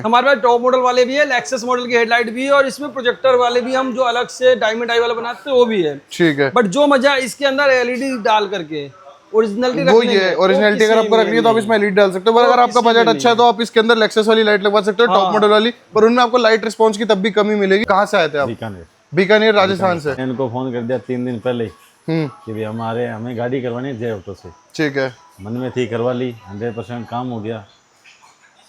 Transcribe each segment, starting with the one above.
हमारे पास top model वाले भी है, लेक्सस मॉडल की हेडलाइट भी है, और इसमें प्रोजेक्टर वाले भी हम जो अलग से डायमंड आई वाला बनाते हैं वो भी है। ठीक है। बट जो मजा इसके अंदर एलईडी डाल करके ओरिजिनलिटी वो ये ओरिजिनलिटी अगर आपको रखनी है तो आप इसमें एलईडी डाल सकते हो, पर अगर आपका बजट अच्छा है तो आप इसके अंदर लेक्सस वाली लाइट लगवा सकते हो, टॉप मॉडल वाली, पर उनमें आपको लाइट रिस्पॉन्स की तब भी कमी मिलेगी। कहाँ से आए थे आप? बीकानेर। बीकानेर राजस्थान से। इनको फोन कर दिया 3 दिन पहले कि भाई हमें गाड़ी करवानी है जय ऑटो से। ठीक है। मन में थी, करवा ली, 100% काम हो गया,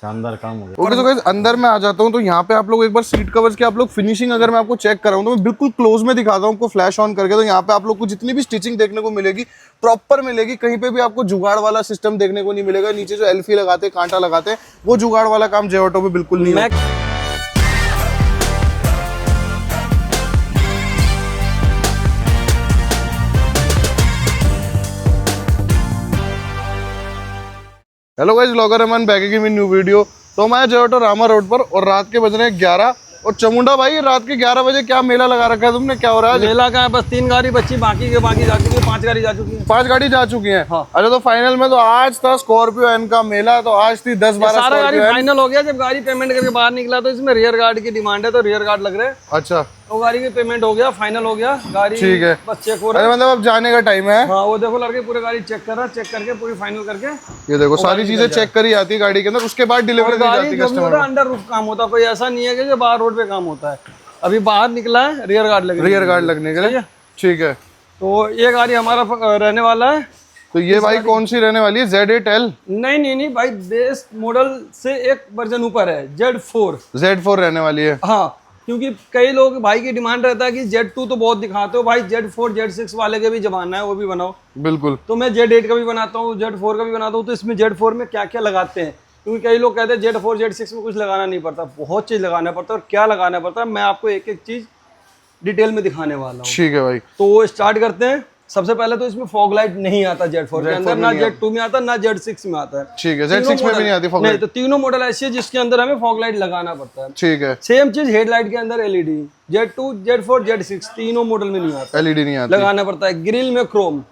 शानदार काम हो गया। ओके तो गाइस अंदर मैं आ जाता हूँ, तो यहाँ पे आप लोग एक बार सीट कवर्स की आप लोग फिनिशिंग अगर मैं आपको चेक कराऊँ तो मैं बिल्कुल क्लोज में दिखाता हूँ आपको फ्लैश ऑन करके। तो यहाँ पे आप लोग को जितनी भी स्टिचिंग देखने को मिलेगी प्रॉपर मिलेगी, कहीं पे भी आपको जुगाड़ वाला सिस्टम देखने को नहीं मिलेगा। नीचे जो एल्फी लगाते हैं, कांटा लगाते हैं, वो जुगाड़ वाला काम जय ऑटो पे बिल्कुल नहीं है। Hello guys, vlogger Rahman back again with new video. तो मैं जय ऑटो रामा रोड पर, और रात के बज रहे हैं 11। और चमुंडा भाई, रात के 11 बजे क्या मेला लगा रखा है तुमने? क्या हो रहा है? मेला का है, बस 3 गाड़ी बची, बाकी जा चुकी है, 5 गाड़ी जा चुकी है। 5 गाड़ी जा चुकी है। हाँ। अच्छा, तो फाइनल में तो आज था स्कॉर्पियो एन का मेला, तो आज थी 10-12 सारा गाड़ी फाइनल हो गया। जब गाड़ी पेमेंट करके बाहर निकला तो इसमें रियर गार्ड की डिमांड है, तो रियर गार्ड लग रहे हैं। अच्छा, वो गाड़ी की पेमेंट हो गया, फाइनल हो गया गाड़ी। ठीक है। बस चेक हो रहा है, मतलब अब जाने का टाइम है। हाँ वो देखो लड़के पूरे गाड़ी चेक कर रहा है, चेक करके पूरी फाइनल करके ये देखो सारी चीजें चेक करी जाती है गाड़ी के अंदर, उसके बाद डिलीवरी दी जाती है कस्टमर को। अंडर रूफ काम होता है, कोई ऐसा नहीं है कि जो बाहर रोड पे काम होता है। अभी बाहर निकला है, रियर गार्ड लगने के लिए। ठीक है। तो ये गाड़ी हमारा रहने वाला है। तो ये भाई कौन सी रहने वाली है? Z8L? नहीं भाई, बेस मॉडल से एक वर्जन ऊपर है, Z4 रहने वाली है। हाँ, क्योंकि कई लोग भाई की डिमांड रहता है कि Z2 तो बहुत दिखाते हो भाई, Z4 Z6 वाले के भी जमाना है, वो भी बनाओ। बिल्कुल। तो मैं Z8 का भी बनाता हूँ, Z4 का भी बनाता हूँ। तो इसमें Z4 में क्या क्या लगाते हैं, क्योंकि कई लोग कहते हैं Z4 Z6 में कुछ लगाना नहीं पड़ता, बहुत चीज लगाना पड़ता है। और क्या लगाना पड़ता है मैं आपको एक एक चीज डिटेल में दिखाने वाला हूँ। ठीक है भाई। तो स्टार्ट करते हैं। सबसे पहले तो इसमें फॉग लाइट नहीं आता Z4 के अंदर, ना Z2 में आता, ना Z6 में आता है। ठीक है, Z6 में भी नहीं आती फॉग लाइट। नहीं, तो तीनों मॉडल ऐसे है जिसके अंदर हमें फॉग लाइट लगाना पड़ता है। ठीक है। सेम चीज हेडलाइट के अंदर एलईडी, Z2 Z4 Z6 तीनों मॉडल में नहीं आता, एलईडी नहीं आती, लगाना पड़ता है। ग्रिल में क्रोम,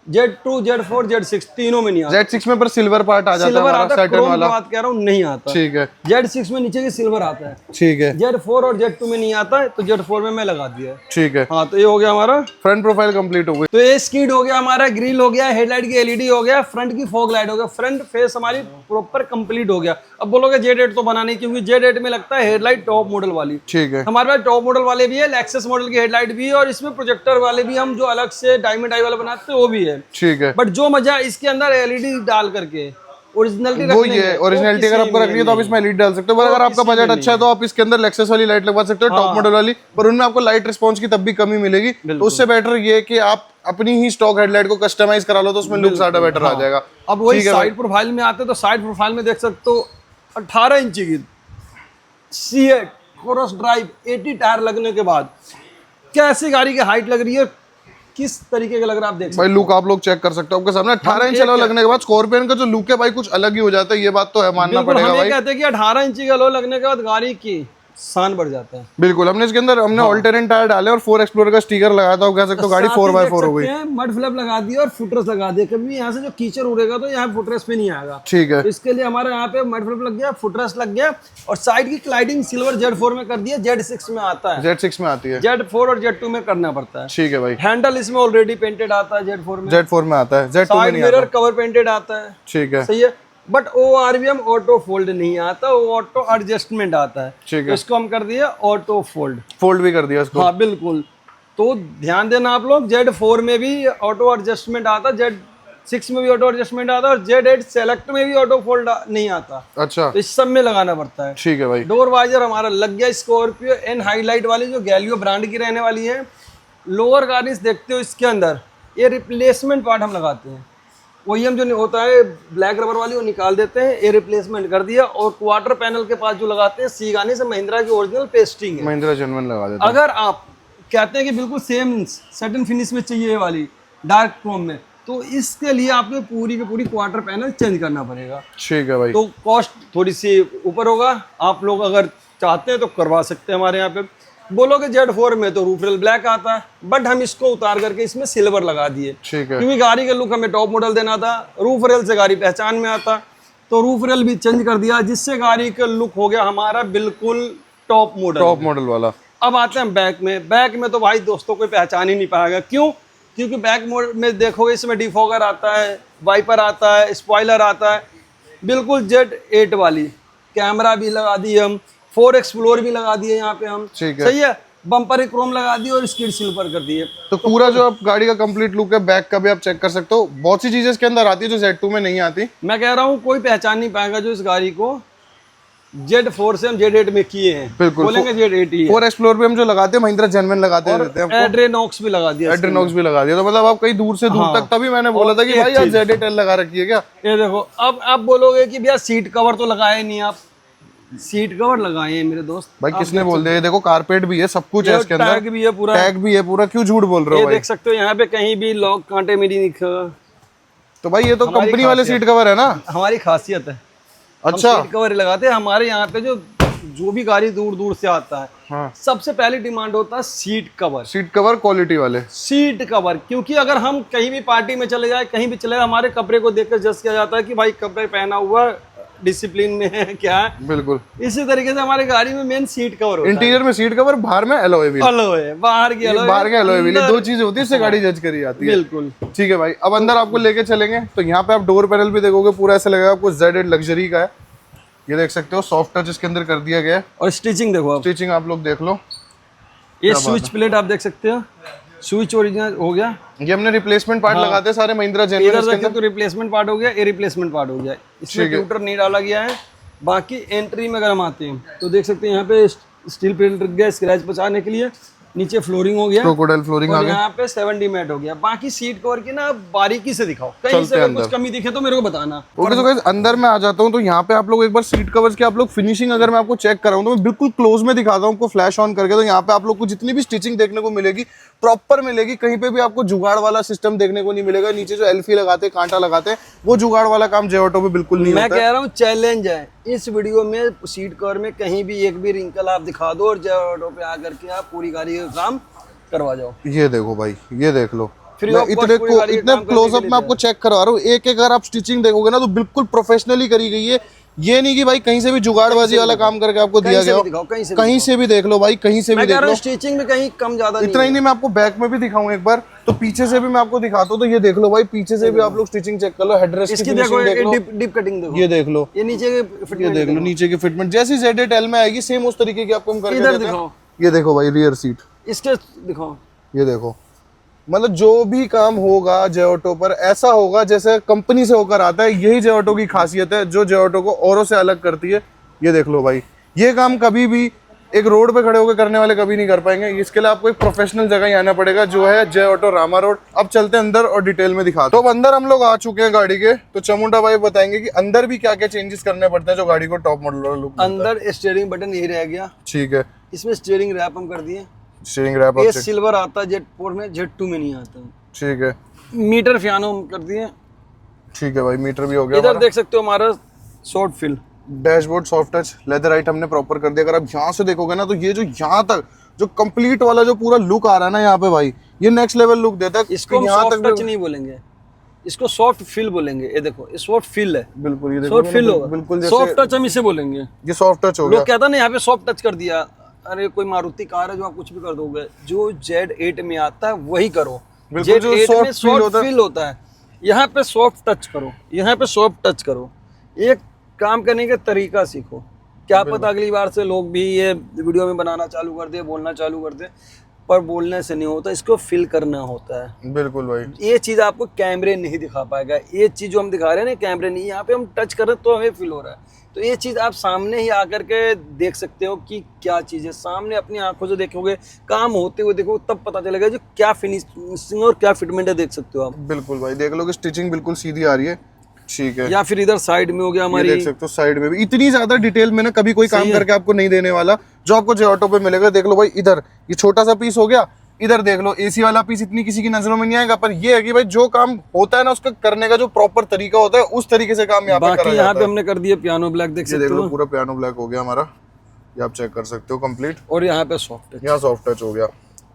Z2 Z4 Z6 तीनों में नहीं आता। Z6 में पर सिल्वर पार्ट आ जाता है, सिल्वर आता है, सैटर्न वाला बात कह रहा हूँ, नहीं आता। ठीक है। Z6 में नीचे की सिल्वर आता है। ठीक है। Z4 और Z2 में नहीं आता है, तो Z4 में मैं लगा दिया है। ठीक है। हाँ, तो ये हो गया हमारा फ्रंट प्रोफाइल कंप्लीट हो गई। तो ये स्कीड हो गया हमारा, ग्रिल हो गया, हेडलाइट की एलईडी हो गया, फ्रंट की फॉग लाइट हो गया, फ्रंट फेस हमारी प्रॉपर कंप्लीट हो गया। अब बोलोगे Z8 तो बना नहीं, क्योंकि Z8 में लगता है हेडलाइट टॉप मॉडल वाली। ठीक है। हमारे पास टॉप मॉडल वाले भी है, लेक्सस मॉडल की हेडलाइट भी है, और इसमें प्रोजेक्टर वाले भी हम जो अलग से डायमंड आई वाला बनाते हैं वो भी है। ठीक है। बट जो मजा इसके अंदर एलईडी डाल करके ओरिजिनलिटी वो ये ओरिजिनलिटी अगर आपको रखनी है तो आप इसमें एलईडी डाल सकते हो, पर अगर आपका बजट अच्छा है तो आप इसके अंदर लेक्सस वाली लाइट लगवा सकते हो, टॉप मॉडल वाली, पर उनमें आपको लाइट रिस्पॉन्स की तब भी कमी मिलेगी। तो उससे बेटर ये कि आप अपनी ही स्टॉक हेडलाइट को कस्टमाइज करा लो, तो उसमें लुक ज्यादा बेटर आ जाएगा। अब वही साइड प्रोफाइल में आते तो साइड प्रोफाइल में देख सकते हो 18 इंची की C8 क्रॉस ड्राइव 80 टायर लगने के बाद कैसी गाड़ी की हाइट लग रही है, किस तरीके का लग रहा है आप देख सकते भाई। लुक आप लोग चेक कर सकते हो आपके सामने। 18 इंच अलग लगने के बाद स्कॉर्पियन का जो लुक है भाई कुछ अलग ही हो जाता है, ये बात तो है, मानना पड़ेगा भाई। कहते हैं कि 18 इंची का लो लगने के बाद गाड़ी की शान बढ़ जाता है। बिल्कुल। हमने इसके अंदर ऑल टेरेन टायर डाले और 4 एक्सप्लोरर का स्टिकर लगाया था, कह सकते हो गाड़ी 4x4 हो गई। मड फ्लैप लगा दिया और फुटरेस्ट लगा दिया, कभी यहाँ से जो कीचड़ उड़ेगा तो यहाँ फुटरेस्ट पे नहीं आएगा। ठीक है। तो इसके लिए हमारे यहाँ पे मड फ्लैप लग गया, फुटरेस्ट लग गया, और साइड की क्लाइडिंग सिल्वर Z4 में कर दिया, Z6 में आता है, Z6 में आती है, Z4 और Z2 में करना पड़ता है। ठीक है भाई। हैंडल इसमें ऑलरेडी पेंटेड आता है, Z4 में आता है, Z2 में नहीं आता। मिरर कवर पेंटेड आता है, ठीक है, सही है। बट ORVM ऑटो फोल्ड नहीं आता, वो ऑटो एडजस्टमेंट आता है। ठीक है। इसको हम कर दिए ऑटो फोल्ड भी कर दिया इसको। हाँ बिल्कुल। तो ध्यान देना आप लोग, Z4 में भी ऑटो एडजस्टमेंट आता, Z6 में भी ऑटो एडजस्टमेंट आता, और Z8 सेलेक्ट में भी ऑटो फोल्ड नहीं आता। अच्छा। तो इस सब में लगाना पड़ता है। ठीक है भाई। डोर वाइजर हमारा लग गया, स्कॉर्पियो एन हाईलाइट वाली जो गैलियो ब्रांड की रहने वाली है। लोअर गार्निश देखते हो इसके अंदर, ये रिप्लेसमेंट पार्ट हम लगाते हैं। OEM जो होता है ब्लैक रबर वाली वो निकाल देते हैं, ये रिप्लेसमेंट कर दिया। और क्वार्टर पैनल के पास जो लगाते हैं सी गार्निश महिंद्रा की ओरिजिनल पेस्टिंग है, महिंद्रा जेन्युइन लगा देते हैं। अगर आप कहते हैं कि बिल्कुल सेम सैटिन फिनिश में चाहिए ये वाली डार्क क्रोम में, तो इसके लिए आपको पूरी की पूरी क्वार्टर पैनल चेंज करना पड़ेगा। ठीक है भाई। तो कॉस्ट थोड़ी सी ऊपर होगा, आप लोग अगर चाहते हैं तो करवा सकते हैं हमारे यहाँ पे। बोलोगे Z4 में तो रूफ रेल ब्लैक आता है, बट हम इसको उतार करके इसमें सिल्वर लगा दिए, ठीक है। क्योंकि गाड़ी का लुक हमें टॉप मॉडल देना था। रूफ रेल से गाड़ी पहचान में आता, तो रूफ रेल भी चेंज कर दिया, जिससे गाड़ी का लुक हो गया हमारा बिल्कुल टॉप मॉडल वाला। अब आते हैं बैक में। बैक में तो भाई दोस्तों कोई पहचान ही नहीं पाएगा। क्यों? क्योंकि बैक मोड में देखोगे इसमें डिफॉगर आता है, वाइपर आता है, स्पॉइलर आता है, बिल्कुल Z8 वाली। कैमरा भी लगा दिए हम, 4 एक्सप्लोर भी लगा दिए यहाँ पे हम, सही है। बम्पर क्रोम लगा दिए और स्किड सिल्वर कर दिए। तो पूरा जो आप गाड़ी का कंप्लीट लुक है बैक का भी आप चेक कर सकते हो। बहुत सी चीजें इसके अंदर आती है जो Z2 में नहीं आती। मैं कह रहा हूँ कोई पहचान नहीं पाएगा जो इस गाड़ी को Z4 से हम Z8 में किए हैं। बिल्कुल बोलेंगे Z8 ही है। 4 एक्सप्लोर भी हम जो लगाते हैं महिंद्रा जेन्युइन लगाते रहते हैं। एड्रेनॉक्स भी लगा दिया, एड्रेनॉक्स भी लगा दिया। तो मतलब आप कहीं दूर से दूर तक, तभी मैंने बोला था कि भाई यार Z8L लगा रखी है क्या। ये देखो, अब आप बोलोगे कि भैया सीट कवर तो लगाए नहीं आप। सीट कवर लगाए हैं मेरे दोस्त। भाई किसने बोल दिया? ये देखो कारपेट भी है, सब कुछ है इसके अंदर, टैग भी है पूरा, टैग भी है पूरा। क्यों झूठ बोल रहे ये हो भाई? देख सकते हो यहाँ पे कहीं भी लॉक कांटे में नहीं दिखेगा। तो भाई ये तो कंपनी वाले सीट कवर है ना, हमारी खासियत है। अच्छा हम सीट कवर लगाते हैं। हमारे यहाँ पे जो भी गाड़ी दूर दूर से आता है, हाँ। सबसे पहले डिमांड होता है seat cover. Seat cover quality वाले सीट कवर, क्योंकि अगर हम कहीं भी पार्टी में चले जाए, कहीं भी चले जाए, हमारे कपड़े को देखकर जज किया जाता है कि भाई कपड़े पहना हुआ डिसिप्लिन में है क्या है। बिल्कुल इसी तरीके से हमारे गाड़ी में मेन सीट कवर होता इंटीरियर में सीट कवर, बाहर में एलॉय व्हील। है। बाहर की एलॉय, बाहर के एलॉय व्हील, दो चीज होती है, इससे गाड़ी जज करी जाती है। बिल्कुल ठीक है भाई। अब अंदर आपको लेके चलेंगे तो यहाँ पे आप डोर पैनल भी देखोगे, पूरा ऐसा लगेगा आपको Z8 लग्जरी का है। ये देख सकते हो सॉफ्ट टच इसके अंदर कर दिया गया है। और स्टिचिंग देखो आप, स्टिचिंग आप लोग देख लो। ये स्विच प्लेट आप देख सकते हो, स्विच ओरिजिनल हो गया। ये हमने रिप्लेसमेंट पार्ट लगाते हैं सारे महिंद्रा जेन्युइन। इधर देखो तो रिप्लेसमेंट पार्ट हो गया, ये रिप्लेसमेंट पार्ट हो गया। इसमें ट्यूटर नहीं डाला गया है। बाकी एंट्री में अगर हम आते हैं तो देख सकते हैं यहाँ पे स्टील प्लेट रख गया स्क्रैच बचाने के लिए। नीचे फ्लोरिंग हो गया, क्रोकोडाइल फ्लोरिंग आ और गया। यहाँ पे 7D मैट हो गया। बाकी सीट कवर की ना बारीकी से दिखाओ, कहीं से अगर कुछ कमी दिखे तो मेरे को बताना। ओके तो गाइस अंदर मैं आ जाता हूँ। तो यहाँ पे आप लोग एक बार सीट कवर्स की आप लोग फिनिशिंग अगर मैं आपको चेक कराऊँ तो मैं बिल्कुल क्लोज में दिखाता हूँ आपको फ्लैश ऑन करके। तो यहाँ पे आप लोग को जितनी भी स्टिचिंग देखने को मिलेगी प्रॉपर मिलेगी। कहीं पे भी आपको जुगाड़ वाला सिस्टम देखने को नहीं मिलेगा। नीचे जो एल्फी लगाते हैं, कांटा लगाते हैं, वो जुगाड़ वाला काम J-Auto पे बिल्कुल नहीं होता है। मैं कह रहा हूँ चैलेंज है इस वीडियो में, सीट कवर में कहीं भी एक भी रिंकल आप दिखा दो और J-Auto पे आकर के आप पूरी गाड़ी का काम करवा जाओ। ये देखो भाई, ये देख लो। Free मैं of cost पूरी गाड़ी का इतने काम करने क्लोजअप के में आपको चेक करवा रहा हूँ। एक एक अगर आप स्टिचिंग देखोगे ना तो बिल्कुल प्रोफेशनली करी गई है। ये नहीं कि भाई कहीं से भी जुगाड़बाजी वाला काम करके आपको दिया गया हो। कहीं से भी देख लो भाई, कहीं से भी देख लो। स्टिचिंग में कहीं कम ज्यादा इतना ही नहीं, मैं आपको बैक में भी दिखाऊं एक बार। तो पीछे से भी मैं आपको दिखाता हूँ। तो ये देख लो भाई, पीछे से भी आप लोग स्टिचिंग चेक कर लो। हेडरेस्ट की फिनिशिंग देख लो, डिप कटिंग देखो, ये देख लो, ये नीचे के ये फिटमेंट देख लो नीचे की फिटमेंट जैसी Z8L में आएगी सेम उस तरीके की आपको हम करके इधर देते हैं। दिखाओ, ये देखो भाई रियर सीट, इसके दिखाओ, ये देखो। मतलब जो भी काम होगा J-Auto पर ऐसा होगा जैसे कंपनी से होकर आता है। यही J-Auto की खासियत है जो J-Auto को औरों से अलग करती है। ये देख लो भाई, ये काम कभी भी एक रोड पे खड़े होकर करने वाले कभी नहीं कर पाएंगे। इसके लिए आपको एक प्रोफेशनल जगह ही आना पड़ेगा जो है J-Auto रामा रोड। अब चलते हैं अंदर और डिटेल में दिखाते हैं। तो अब अंदर हम लोग आ चुके हैं गाड़ी के। तो चमुंडा भाई बताएंगे कि अंदर भी क्या क्या चेंजेस करने पड़ते हैं जो गाड़ी को टॉप मॉडल वाला लुक। अंदर स्टीयरिंग बटन यही रह गया, ठीक है। इसमें स्टीयरिंग रैप हम कर दिए। स्टीयरिंग रैप ये सिल्वर आता है Z4 में, Z2 में नहीं आता। ठीक है। मीटर पियानो हम कर दिए। ठीक है भाई, मीटर भी हो गया। इधर देख सकते हो हमारा short fill, dashboard soft touch leather item हमने प्रॉपर कर दिया। अगर आप यहाँ से देखोगे ना तो ये जो यहाँ तक जो कंप्लीट वाला जो पूरा लुक आ रहा है ना यहाँ पे भाई, ये नेक्स्ट लेवल लुक देता है। इसको हम सॉफ्ट टच नहीं बोलेंगे, इसको सॉफ्ट फील बोलेंगे। ये देखो, ये सॉफ्ट फील है। बिल्कुल, ये देखो सॉफ्ट फील होगा, बिल्कुल सॉफ्ट टच हम इसे बोलेंगे। ये सॉफ्ट टच हो गया। लोग कहता ना यहाँ पे सॉफ्ट टच कर दिया। अरे कोई मारुति कार है जो आप कुछ भी कर दोगे, जो Z8 में आता है वही करो। Z8 में सॉफ्ट फील होता है, यहाँ पे सॉफ्ट टच करो, यहाँ पे सॉफ्ट टच करो। एक काम करने का तरीका सीखो। क्या पता अगली बार से लोग भी ये वीडियो में बनाना चालू कर दे, बोलना चालू कर दे, पर बोलने से नहीं होता, इसको फील करना होता है। बिल्कुल भाई, ये चीज आपको कैमरे नहीं दिखा पाएगा। ये चीज जो हम दिखा रहे हैं ना, कैमरे नहीं, यहाँ पे हम टच कर रहे हैं तो हमें फील हो रहा है। तो ये चीज आप सामने ही आकर के देख सकते हो कि क्या चीज है। सामने अपनी आंखों से देखोगे, काम होते हुए देखो, तब पता चलेगा जो क्या फिनिशिंग और क्या फिटमेंट है। देख सकते हो आप। बिल्कुल भाई, देख लो कि स्टिचिंग बिल्कुल सीधी आ रही है। ठीक है। या फिर इधर साइड में हो गया हमारी, देख सकते हो साइड में भी इतनी ज्यादा डिटेल में ना कभी कोई काम करके आपको नहीं देने वाला जो आपको J-Auto पे मिलेगा। देख लो भाई, इधर ये छोटा सा पीस हो गया, इधर देख लो एसी वाला पीस इतनी किसी की नजरों में नहीं आएगा। पर ये है कि भाई जो काम होता है ना उसका करने का जो प्रॉपर तरीका होता है उस तरीके से काम यहाँ पे करा जाता है। यहाँ पे हमने कर दिया पियानो ब्लैक, देख सकते हो। पूरा पियानो ब्लैक हो गया हमारा, ये आप चेक कर सकते हो कंप्लीट। और यहाँ पे सॉफ्ट टच, यहाँ सॉफ्ट टच हो गया।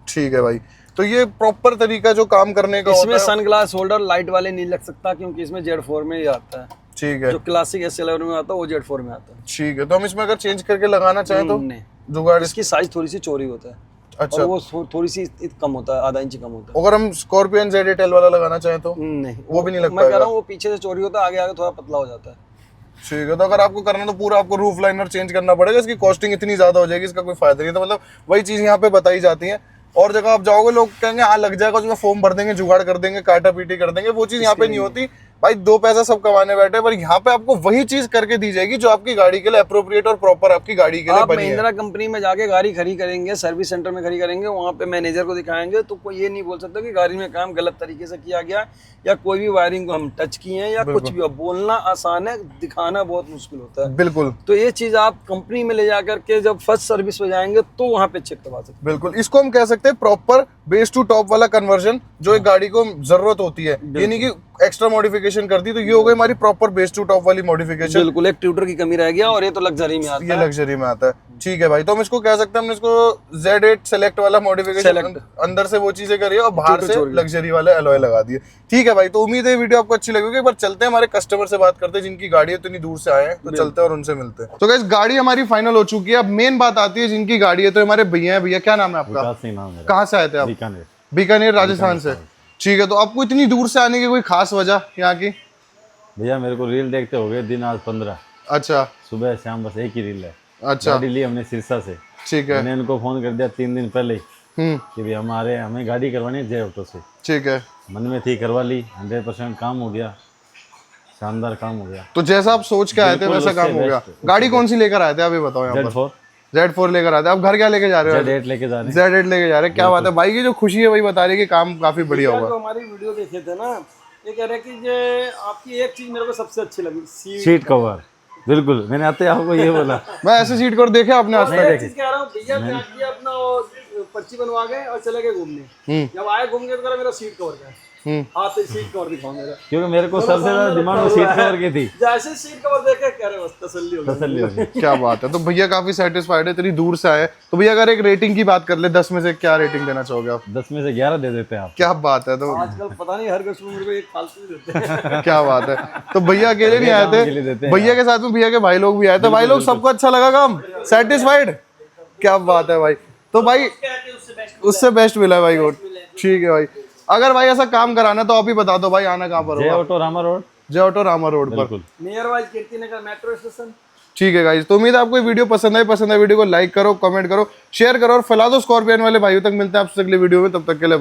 ठीक है भाई, तो ये प्रॉपर तरीका जो काम करने का इसमें होता है। सन ग्लास होल्डर लाइट वाले नहीं लग सकता क्योंकि इसमें Z4 में ही आता है। ठीक है जो क्लासिक S11 में आता है वो Z4 में आता है। ठीक है। तो हम इसमें अगर चेंज करके लगाना चाहें तो नहीं, जुगाड़ इसकी साइज थोड़ी सी चौड़ी होता है। अच्छा। और वो थोड़ी सी कम होता है, आधा इंच कम होता है। अगर हम स्कॉर्पियन Z8L वाला लगाना चाहें तो नहीं, वो भी नहीं लग मैं कह पाएगा। रहा हूँ वो पीछे से चौड़ी होता है, आगे आगे थोड़ा पतला हो जाता है। ठीक है। तो अगर आपको करना तो पूरा आपको रूफ लाइनर चेंज करना पड़ेगा, इसकी कॉस्टिंग इतनी ज्यादा हो जाएगी, इसका कोई फायदा नहीं। तो मतलब वही चीज यहाँ पे बताई जाती है। और जगह आप जाओगे लोग कहेंगे हाँ लग जाएगा, उसमें फोम भर देंगे, जुगाड़ कर देंगे, काटा पीटी कर देंगे, वो चीज यहाँ पे नहीं होती भाई। 2 पैसा सब कमाने बैठे, पर यहाँ पे आपको वही चीज करके दी जाएगी जो आपकी गाड़ी के लिए अप्रोप्रिएट और प्रॉपर आपकी गाड़ी के लिए आप बनी है। महिंद्रा कंपनी में जाके गाड़ी खड़ी करेंगे, सर्विस सेंटर में खड़ी करेंगे, वहाँ पे मैनेजर को दिखाएंगे तो कोई ये नहीं बोल सकता कि गाड़ी में काम गलत तरीके से किया गया या कोई भी वायरिंग को हम टच किए हैं या कुछ भी। बोलना आसान है, दिखाना बहुत मुश्किल होता है। बिल्कुल तो ये चीज आप कंपनी में ले जाकर के जब फर्स्ट सर्विस पे जाएंगे तो वहाँ पे चेक करवा सकते बिल्कुल। इसको हम कह सकते हैं प्रॉपर बेस टू टॉप वाला कन्वर्जन, जो एक गाड़ी को जरूरत होती है। ये नहीं कि एक्स्ट्रा मॉडिफिकेशन कर दी, तो ये हो गई हमारी प्रॉपर बेस टू टॉप वाली हैं। मॉडिफिकेशन। बिल्कुल, एक ट्यूटर की कमी रह गया और ये तो लग्जरी में आता ये है। लग्जरी में आता है। ठीक है भाई, तो हम इसको कह सकते हैं हमने इसको Z8 सेलेक्ट वाला मॉडिफिकेशन, अंदर से वो चीजें करी है और बाहर से लग्जरी वाले अलॉय लगा दिए। ठीक है भाई, तो उम्मीद है वीडियो आपको अच्छी लगेगी। एक बार चलते हैं हमारे कस्टमर से बात करते हैं जिनकी गाड़ी है इतनी दूर से आए हैं, तो चलते हैं और उनसे मिलते हैं। तो गाइस गाड़ी हमारी फाइनल हो चुकी है। अब मेन बात आती है जिनकी गाड़ी है, तो हमारे भैया है। भैया क्या नाम है आपका? विकास सिंह नाम है। कहाँ से आए थे आप? बीकानेर। बीकानेर राजस्थान से। ठीक है, तो आपको इतनी दूर से आने की कोई खास वजह यहाँ की? भैया मेरे को रील देखते हो गए दिन आज 15। अच्छा सुबह शाम बस एक ही रील है। अच्छा गाड़ी ली हमने सिरसा से। ठीक है। मैंने उनको फोन कर दिया 3 दिन पहले ही हम्म, कि भाई हमें गाड़ी करवानी है जय ऑटो से। ठीक है। मन में थी, करवा ली। 100% काम हो गया, शानदार काम हो गया। तो जैसा आप सोच के आए थे बिल्कुल वैसा काम उससे हो गया। best, गाड़ी कौन सी लेकर आए थे आप ये बताओ यहाँ पर? Z4 Z4 लेकर आते हैं। आप घर क्या लेके जा रहे हो? Z8 लेके जा रहे हैं। Z8 लेके जा रहे हैं। क्या बात है भाई, की जो खुशी है वही बता रही है कि काम काफी बढ़िया जो होगा। हमारी वीडियो देखे थे ना, ये कह रहे कि ये आपकी एक चीज मेरे को सबसे अच्छी लगी, सीट कवर। बिल्कुल, मैंने आते आपको ये बोला। मैं ऐसे सीट कवर देखे आपने आज मैं तक? एक चीज कह रहा हूँ भैया, जाके अपना वो पर्ची बनवा गए और चले गए घूमने। जब आए घूम के तो कहा मेरा सीट कवर का है। हाँ तो सीट कवर दिखाओ मेरा। क्योंकि मेरे को सबसे ज्यादा डिमांड वो सीट कवर की थी। जैसे सीट कवर देखे कह रहे बस तसल्ली हो गई। तसल्ली हो गई। क्या बात है। तो भैया काफी सेटिस्फाइड है, इतनी दूर से आए। तो भैया अगर एक रेटिंग की बात कर ले, 10 में से क्या रेटिंग देना चाहोगे आप? 10 में से 11 दे देते हैं आप। क्या बात है। तो आजकल पता नहीं हर कस्टमर मेरे को एक फालतू ही देते हैं। क्या बात है। तो भैया अकेले नहीं आए के लिए देते थे, हैं भैया के साथ में भैया के भाई लोग भी आए थे। भाई लोग सबको अच्छा लगा काम? सेटिस्फाइड? क्या बात है भाई। तो भाई उससे बेस्ट मिला है भाई को। ठीक है भाई, अगर भाई ऐसा काम कराना तो आप ही बता दो भाई, आना कहाँ पर जय होगा? Auto Rama road. जय ऑटो रामा रोड पर। बिल्कुल। Near wise Kirti Nagar metro station. ठीक है गाइस, तो उम्मीद है आपको ये वीडियो पसंद है वीडियो को लाइक करो, कमेंट करो, शेयर करो और फैला दो स्कॉर्पियन वाले भाइयों तक। मिलते हैं आपसे अगले वीडियो में, तब तक के लिए।